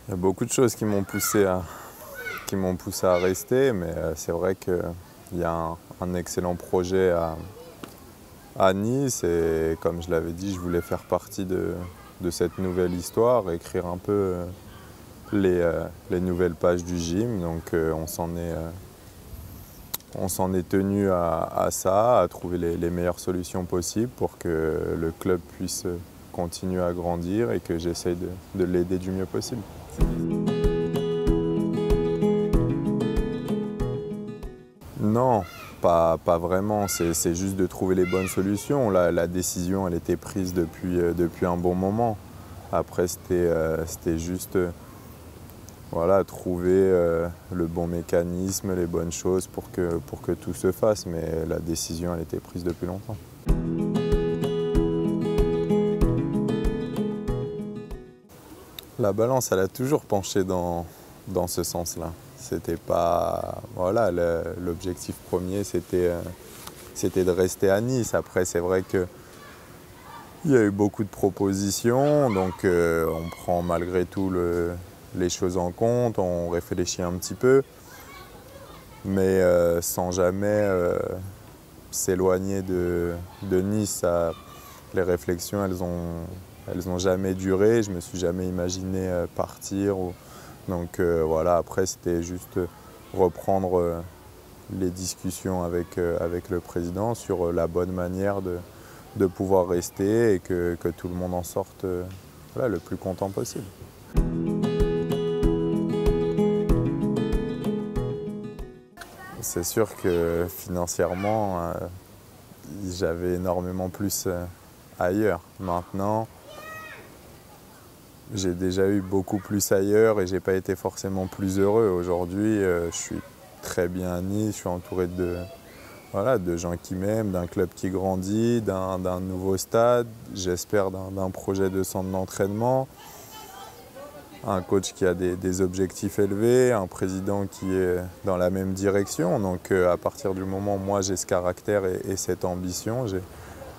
Il y a beaucoup de choses qui m'ont poussé à rester, mais c'est vrai qu'il y a un excellent projet à Nice et comme je l'avais dit, je voulais faire partie de cette nouvelle histoire, écrire un peu les nouvelles pages du gym. Donc on s'en est tenu à ça, à trouver les meilleures solutions possibles pour que le club puisse continuer à grandir et que j'essaye de l'aider du mieux possible. Non, pas vraiment, c'est juste de trouver les bonnes solutions. La décision, elle était prise depuis un bon moment. Après, c'était juste voilà, trouver le bon mécanisme, les bonnes choses pour que tout se fasse. Mais la décision, elle était prise depuis longtemps. La balance, elle a toujours penché dans ce sens-là. C'était pas. Voilà, l'objectif premier, c'était de rester à Nice. Après, c'est vrai qu'il y a eu beaucoup de propositions, donc on prend malgré tout les choses en compte, on réfléchit un petit peu, mais sans jamais s'éloigner de Nice. Les réflexions, elles ont jamais duré, je me suis jamais imaginé partir. Donc voilà, après c'était juste reprendre les discussions avec le président sur la bonne manière de pouvoir rester et que tout le monde en sorte voilà, le plus content possible. C'est sûr que financièrement, j'avais énormément plus ailleurs. Maintenant, j'ai déjà eu beaucoup plus ailleurs et j'ai pas été forcément plus heureux. Aujourd'hui, je suis très bien à Nice, je suis entouré de gens qui m'aiment, d'un club qui grandit, d'un nouveau stade, j'espère d'un projet de centre d'entraînement, un coach qui a des objectifs élevés, un président qui est dans la même direction. Donc à partir du moment où moi j'ai ce caractère et cette ambition,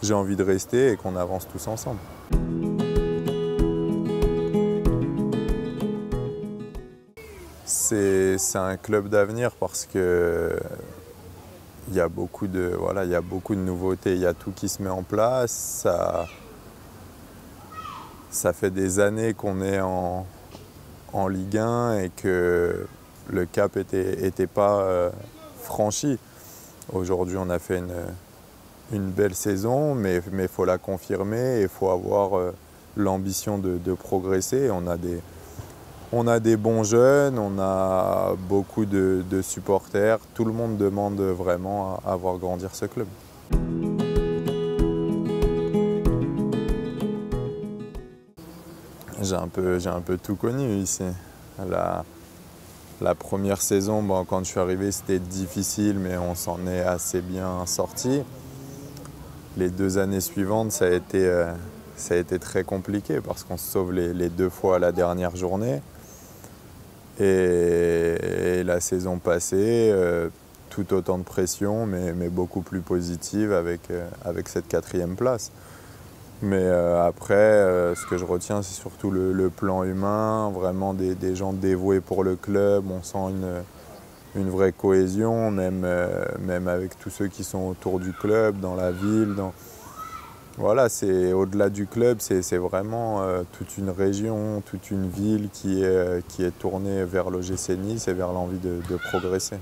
j'ai envie de rester et qu'on avance tous ensemble. C'est un club d'avenir parce que il y a beaucoup de nouveautés, il y a tout qui se met en place. Ça fait des années qu'on est en Ligue 1 et que le cap était pas franchi. Aujourd'hui, on a fait une belle saison, mais il faut la confirmer et il faut avoir l'ambition de progresser. On a des bons jeunes, on a beaucoup de supporters. Tout le monde demande vraiment à voir grandir ce club. J'ai un peu tout connu ici. La première saison, bon, quand je suis arrivé, c'était difficile, mais on s'en est assez bien sorti. Les 2 années suivantes, ça a été très compliqué parce qu'on se sauve les 2 fois à la dernière journée. Et la saison passée, tout autant de pression, mais beaucoup plus positive avec cette 4e place. Mais après, ce que je retiens, c'est surtout le plan humain, vraiment des gens dévoués pour le club. On sent une vraie cohésion, même avec tous ceux qui sont autour du club, dans la ville. Voilà, c'est au-delà du club, c'est vraiment toute une région, toute une ville qui est tournée vers l'OGC Nice et vers l'envie de progresser.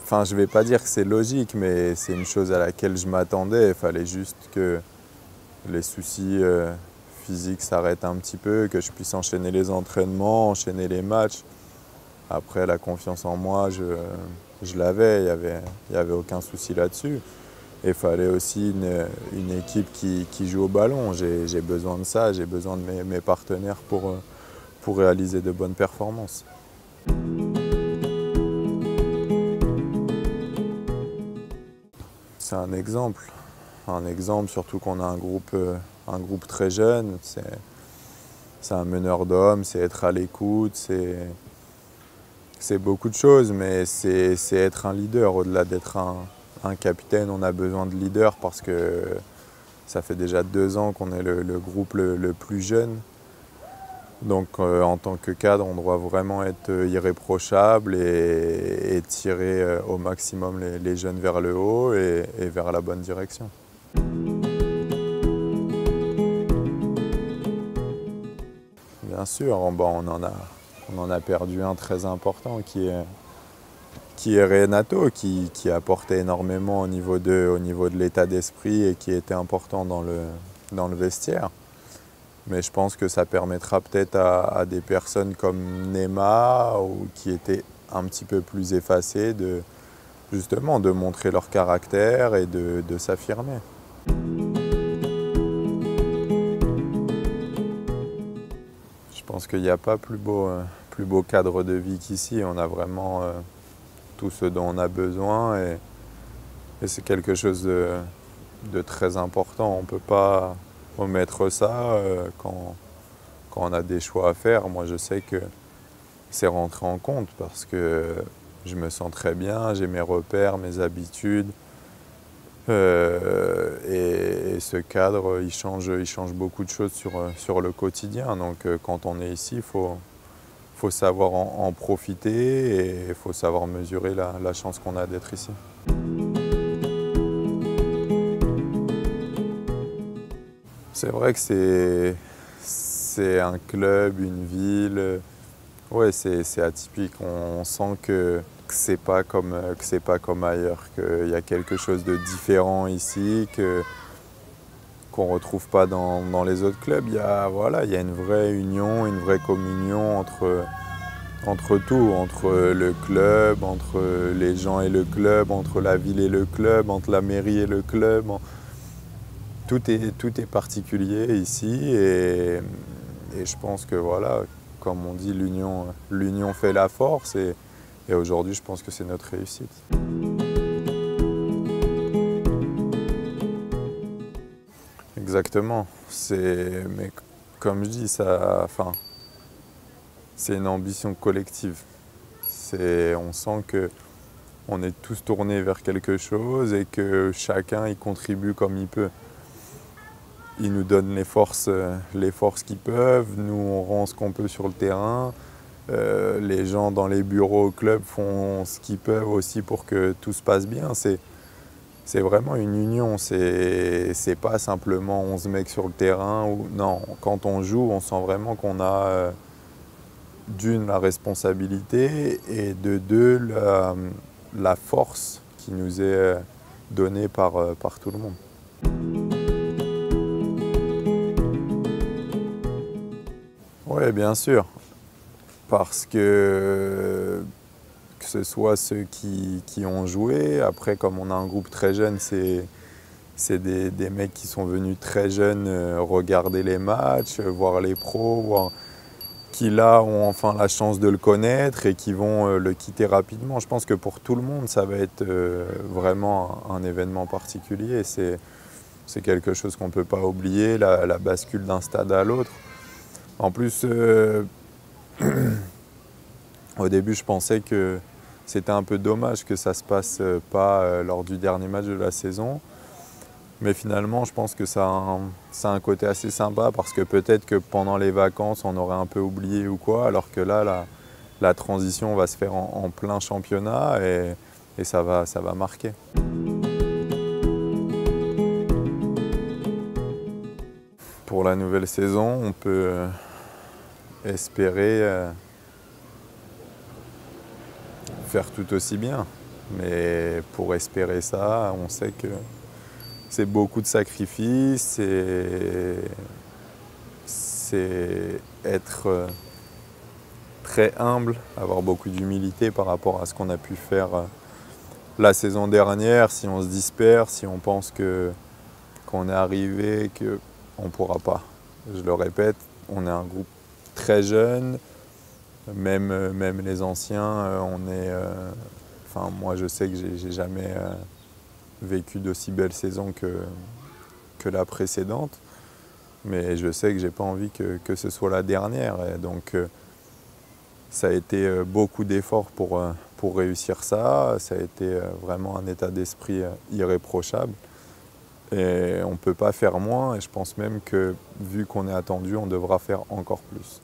Enfin, je ne vais pas dire que c'est logique, mais c'est une chose à laquelle je m'attendais. Il fallait juste que les soucis physiques s'arrêtent un petit peu, que je puisse enchaîner les entraînements, enchaîner les matchs. Après, la confiance en moi, je l'avais, il n'y avait aucun souci là-dessus. Et il fallait aussi une équipe qui joue au ballon. J'ai besoin de ça, j'ai besoin de mes partenaires pour réaliser de bonnes performances. C'est un exemple surtout qu'on a un groupe très jeune. C'est un meneur d'hommes, c'est être à l'écoute, c'est beaucoup de choses, mais c'est être un leader. Au-delà d'être un capitaine, on a besoin de leader parce que ça fait déjà 2 ans qu'on est le groupe le plus jeune. Donc en tant que cadre, on doit vraiment être irréprochable et tirer au maximum les jeunes vers le haut et vers la bonne direction. Bien sûr, on en a perdu un très important qui est Renato, qui apportait énormément au niveau de l'état d'esprit et qui était important dans le vestiaire. Mais je pense que ça permettra peut-être à des personnes comme Neymar ou qui étaient un petit peu plus effacées justement de montrer leur caractère et de s'affirmer. Je pense qu'il n'y a pas plus beau cadre de vie qu'ici. On a vraiment tout ce dont on a besoin et c'est quelque chose de très important. On ne peut pas omettre ça quand on a des choix à faire. Moi, je sais que c'est rentré en compte parce que je me sens très bien, j'ai mes repères, mes habitudes. Et ce cadre, il change beaucoup de choses sur le quotidien. Donc quand on est ici, il faut savoir en profiter et il faut savoir mesurer la chance qu'on a d'être ici. C'est vrai que c'est un club, une ville, ouais, c'est atypique. On sent que c'est pas comme ailleurs, qu'il y a quelque chose de différent ici, qu'on ne retrouve pas dans les autres clubs. Il y a une vraie union, une vraie communion entre tout, entre le club, entre les gens et le club, entre la ville et le club, entre la mairie et le club. Tout est particulier ici et je pense que voilà, comme on dit, l'union fait la force et aujourd'hui je pense que c'est notre réussite. Exactement. Mais comme je dis, c'est une ambition collective. On sent qu'on est tous tournés vers quelque chose et que chacun y contribue comme il peut. Ils nous donnent les forces qu'ils peuvent, nous on rend ce qu'on peut sur le terrain. Les gens dans les bureaux au club font ce qu'ils peuvent aussi pour que tout se passe bien. C'est vraiment une union, c'est pas simplement 11 mecs sur le terrain. Non, quand on joue, on sent vraiment qu'on a d'une la responsabilité et de deux la force qui nous est donnée par tout le monde. Oui, bien sûr, parce que ce soit ceux qui ont joué, après comme on a un groupe très jeune, c'est des mecs qui sont venus très jeunes regarder les matchs, voir les pros, qui là ont enfin la chance de le connaître et qui vont le quitter rapidement. Je pense que pour tout le monde, ça va être vraiment un événement particulier. C'est quelque chose qu'on ne peut pas oublier, la bascule d'un stade à l'autre. En plus, au début, je pensais que c'était un peu dommage que ça ne se passe pas lors du dernier match de la saison. Mais finalement, je pense que ça a un côté assez sympa parce que peut-être que pendant les vacances, on aurait un peu oublié ou quoi, alors que là, la transition va se faire en plein championnat et ça va marquer. Pour la nouvelle saison, on peut espérer faire tout aussi bien. Mais pour espérer ça, on sait que c'est beaucoup de sacrifices et c'est être très humble, avoir beaucoup d'humilité par rapport à ce qu'on a pu faire la saison dernière. Si on se disperse, si on pense qu'on est arrivé, qu'on ne pourra pas. Je le répète, on est un groupe très jeune, même les anciens, moi je sais que j'ai jamais vécu d'aussi belle saison que la précédente, mais je sais que j'ai pas envie que ce soit la dernière. Et donc ça a été beaucoup d'efforts pour réussir ça. Ça a été vraiment un état d'esprit irréprochable. Et on ne peut pas faire moins, et je pense même que vu qu'on est attendu, on devra faire encore plus.